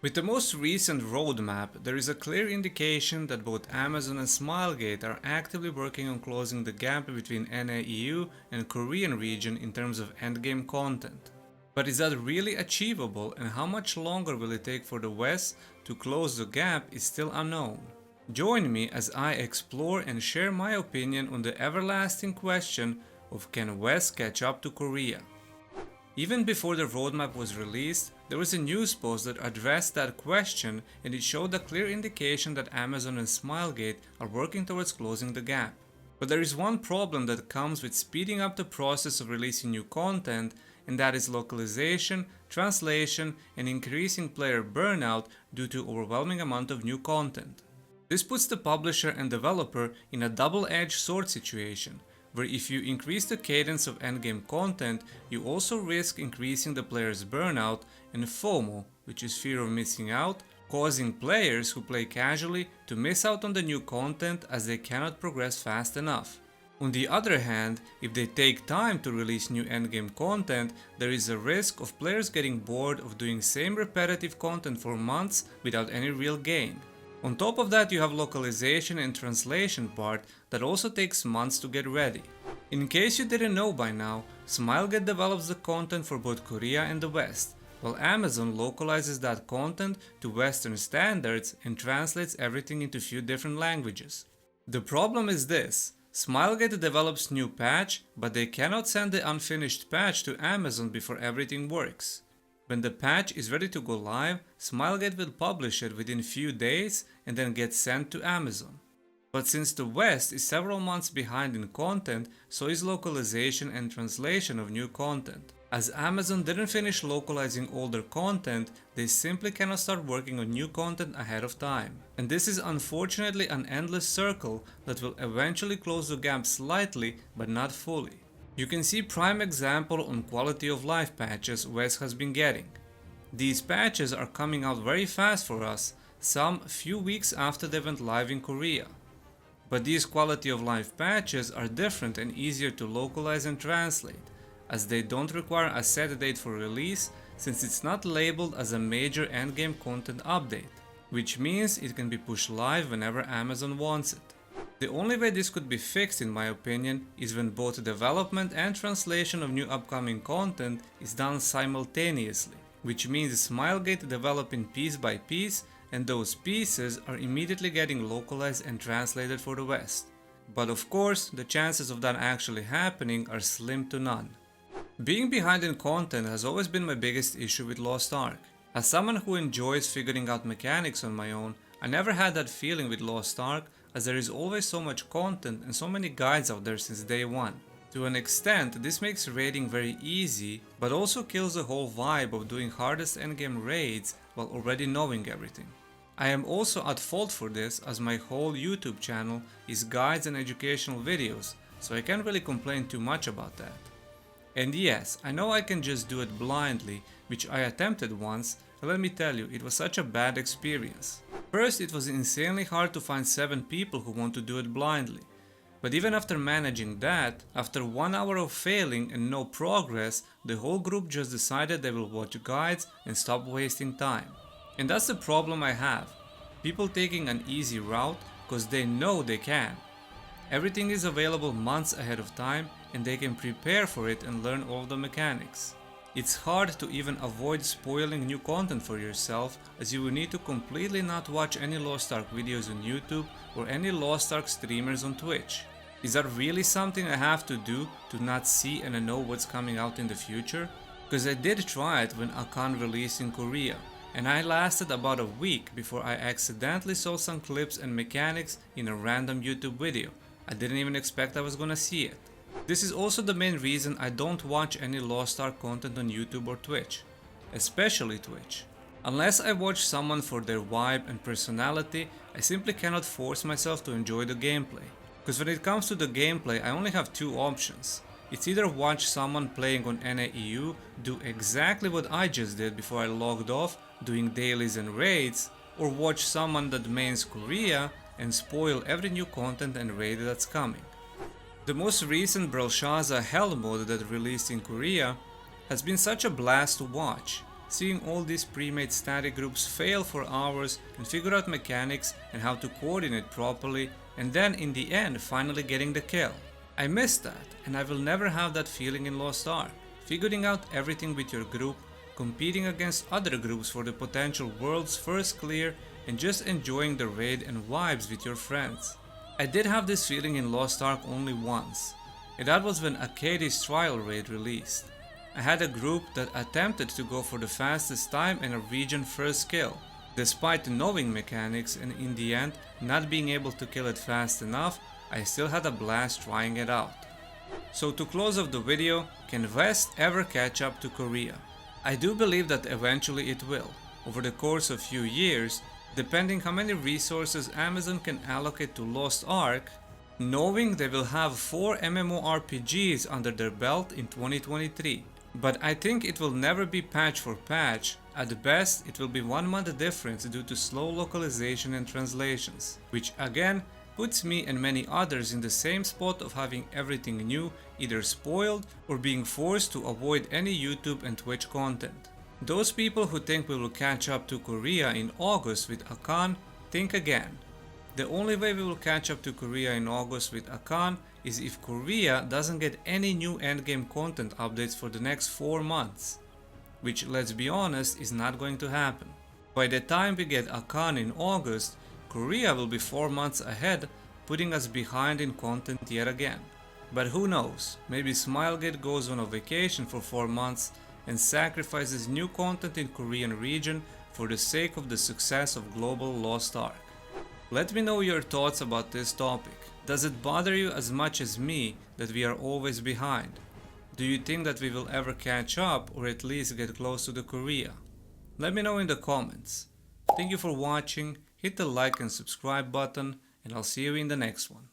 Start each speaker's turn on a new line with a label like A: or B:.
A: With the most recent roadmap, there is a clear indication that both Amazon and Smilegate are actively working on closing the gap between NA-EU and Korean region in terms of endgame content. But is that really achievable, and how much longer will it take for the West to close the gap is still unknown. Join me as I explore and share my opinion on the everlasting question of can West catch up to Korea. Even before the roadmap was released, there was a news post that addressed that question, and it showed a clear indication that Amazon and Smilegate are working towards closing the gap. But there is one problem that comes with speeding up the process of releasing new content, and that is localization, translation, and increasing player burnout due to overwhelming amount of new content. This puts the publisher and developer in a double-edged sword situation, where if you increase the cadence of endgame content, you also risk increasing the player's burnout and FOMO, which is fear of missing out, causing players who play casually to miss out on the new content as they cannot progress fast enough. On the other hand, if they take time to release new endgame content, there is a risk of players getting bored of doing same repetitive content for months without any real gain. On top of that, you have localization and translation part that also takes months to get ready. In case you didn't know by now, Smilegate develops the content for both Korea and the West, while Amazon localizes that content to Western standards and translates everything into few different languages. The problem is this: Smilegate develops new patch, but they cannot send the unfinished patch to Amazon before everything works. When the patch is ready to go live, Smilegate will publish it within few days and then get sent to Amazon. But since the West is several months behind in content, so is localization and translation of new content. As Amazon didn't finish localizing older content, they simply cannot start working on new content ahead of time. And this is unfortunately an endless circle that will eventually close the gap slightly, but not fully. You can see prime example on quality of life patches West has been getting. These patches are coming out very fast for us, some few weeks after they went live in Korea. But these quality of life patches are different and easier to localize and translate, as they don't require a set date for release since it's not labeled as a major endgame content update, which means it can be pushed live whenever Amazon wants it. The only way this could be fixed, in my opinion, is when both development and translation of new upcoming content is done simultaneously, which means Smilegate developing piece by piece, and those pieces are immediately getting localized and translated for the West. But of course, the chances of that actually happening are slim to none. Being behind in content has always been my biggest issue with Lost Ark. As someone who enjoys figuring out mechanics on my own, I never had that feeling with Lost Ark, as there is always so much content and so many guides out there since day one. To an extent, this makes raiding very easy, but also kills the whole vibe of doing hardest endgame raids while already knowing everything. I am also at fault for this, as my whole YouTube channel is guides and educational videos, so I can't really complain too much about that. And yes, I know I can just do it blindly, which I attempted once, and let me tell you, it was such a bad experience. First, it was insanely hard to find 7 people who want to do it blindly. But even after managing that, after 1 hour of failing and no progress, the whole group just decided they will watch guides and stop wasting time. And that's the problem I have. People taking an easy route because they know they can. Everything is available months ahead of time and they can prepare for it and learn all the mechanics. It's hard to even avoid spoiling new content for yourself, as you will need to completely not watch any Lost Ark videos on YouTube or any Lost Ark streamers on Twitch. Is that really something I have to do to not see and know what's coming out in the future? Because I did try it when Akan released in Korea, and I lasted about a week before I accidentally saw some clips and mechanics in a random YouTube video. I didn't even expect I was gonna see it. This is also the main reason I don't watch any Lost Ark content on YouTube or Twitch, especially Twitch. Unless I watch someone for their vibe and personality, I simply cannot force myself to enjoy the gameplay. Because when it comes to the gameplay, I only have 2 options. It's either watch someone playing on NA-EU do exactly what I just did before I logged off, doing dailies and raids, or watch someone that mains Korea and spoil every new content and raid that's coming. The most recent Brelshaza Hell mode that released in Korea has been such a blast to watch. seeing all these pre-made static groups fail for hours and figure out mechanics and how to coordinate properly, and then in the end finally getting the kill. I miss that, and I will never have that feeling in Lost Ark. Figuring out everything with your group, competing against other groups for the potential world's first clear, and just enjoying the raid and vibes with your friends. I did have this feeling in Lost Ark only once, and that was when Acadi's trial raid released. I had a group that attempted to go for the fastest time and a region first kill, despite knowing mechanics, and in the end not being able to kill it fast enough. I still had a blast trying it out. So to close off the video, can West ever catch up to Korea? I do believe that eventually it will, over the course of few years, depending how many resources Amazon can allocate to Lost Ark, knowing they will have 4 MMORPGs under their belt in 2023. But I think it will never be patch for patch. At best it will be 1 month difference due to slow localization and translations, which again puts me and many others in the same spot of having everything new either spoiled or being forced to avoid any YouTube and Twitch content. Those people who think we will catch up to Korea in August with Akan, think again. The only way we will catch up to Korea in August with Akan is if Korea doesn't get any new endgame content updates for the next 4 months, which, let's be honest, is not going to happen. By the time we get Akan in August, Korea will be 4 months ahead, putting us behind in content yet again. But who knows, maybe Smilegate goes on a vacation for 4 months and sacrifices new content in Korean region for the sake of the success of global Lost Ark. Let me know your thoughts about this topic. Does it bother you as much as me that we are always behind? Do you think that we will ever catch up or at least get close to the Korea? Let me know in the comments. Thank you for watching, hit the like and subscribe button, and I'll see you in the next one.